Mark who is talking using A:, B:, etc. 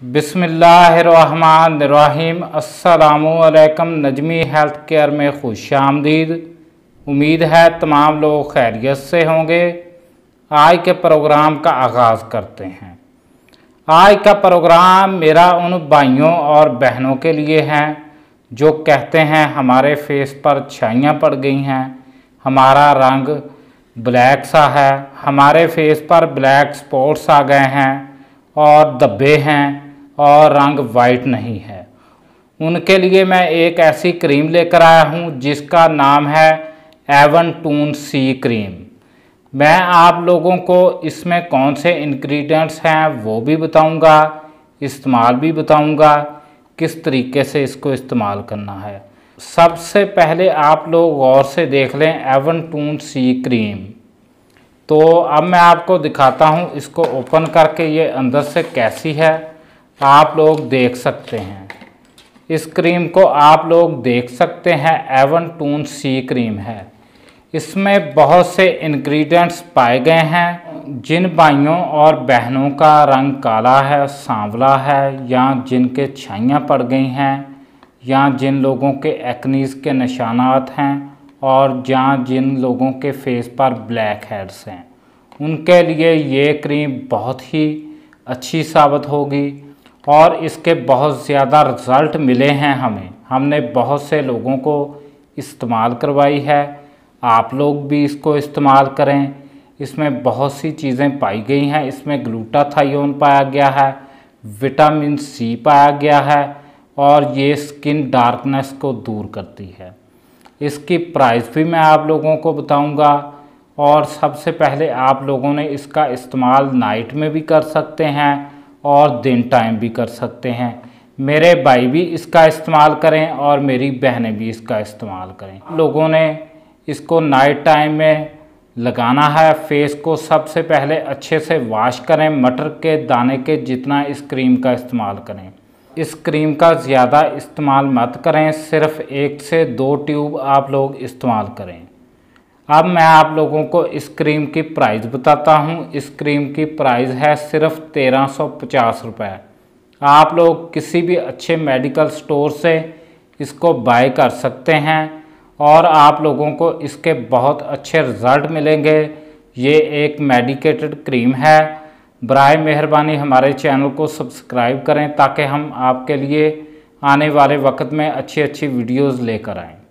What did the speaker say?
A: बिस्मिल्लाहिर्रहमानिर्रहीम। अस्सलामुअलैकुम। Najmi health care में खुशामदीद। उम्मीद है तमाम लोग खैरियत से होंगे। आज के प्रोग्राम का आगाज़ करते हैं। आज का प्रोग्राम मेरा उन भाइयों और बहनों के लिए है जो कहते हैं हमारे फेस पर छाइयाँ पड़ गई हैं, हमारा रंग ब्लैक सा है, हमारे फेस पर ब्लैक स्पॉट्स आ गए हैं और धब्बे हैं और रंग वाइट नहीं है। उनके लिए मैं एक ऐसी क्रीम लेकर आया हूँ जिसका नाम है एवेंटून सी क्रीम। मैं आप लोगों को इसमें कौन से इंग्रेडिएंट्स हैं वो भी बताऊंगा, इस्तेमाल भी बताऊंगा, किस तरीके से इसको इस्तेमाल करना है। सबसे पहले आप लोग गौर से देख लें एवेंटून सी क्रीम। तो अब मैं आपको दिखाता हूँ इसको ओपन करके ये अंदर से कैसी है, आप लोग देख सकते हैं। इस क्रीम को आप लोग देख सकते हैं, एवेंटून सी क्रीम है। इसमें बहुत से इंग्रेडिएंट्स पाए गए हैं। जिन भाइयों और बहनों का रंग काला है, सांवला है, या जिनके छाइयाँ पड़ गई हैं, या जिन लोगों के एक्नीज़ के निशानात हैं, और जहाँ जिन लोगों के फेस पर ब्लैक हेड्स हैं, उनके लिए ये क्रीम बहुत ही अच्छी साबित होगी। और इसके बहुत ज़्यादा रिज़ल्ट मिले हैं हमने बहुत से लोगों को इस्तेमाल करवाई है। आप लोग भी इसको इस्तेमाल करें। इसमें बहुत सी चीज़ें पाई गई हैं। इसमें ग्लूटाथायोन पाया गया है, विटामिन सी पाया गया है, और ये स्किन डार्कनेस को दूर करती है। इसकी प्राइस भी मैं आप लोगों को बताऊंगा। और सबसे पहले आप लोगों ने इसका इस्तेमाल नाइट में भी कर सकते हैं और दिन टाइम भी कर सकते हैं। मेरे भाई भी इसका इस्तेमाल करें और मेरी बहनें भी इसका इस्तेमाल करें। लोगों ने इसको नाइट टाइम में लगाना है। फेस को सबसे पहले अच्छे से वॉश करें, मटर के दाने के जितना इस क्रीम का इस्तेमाल करें। इस क्रीम का ज़्यादा इस्तेमाल मत करें, सिर्फ 1 से 2 ट्यूब आप लोग इस्तेमाल करें। अब मैं आप लोगों को इस क्रीम की प्राइस बताता हूँ। इस क्रीम की प्राइस है सिर्फ 1350 रुपये। आप लोग किसी भी अच्छे मेडिकल स्टोर से इसको बाय कर सकते हैं और आप लोगों को इसके बहुत अच्छे रिज़ल्ट मिलेंगे। ये एक मेडिकेटेड क्रीम है। बराए मेहरबानी हमारे चैनल को सब्सक्राइब करें ताकि हम आपके लिए आने वाले वक्त में अच्छी अच्छी वीडियोज़ लेकर आएँ।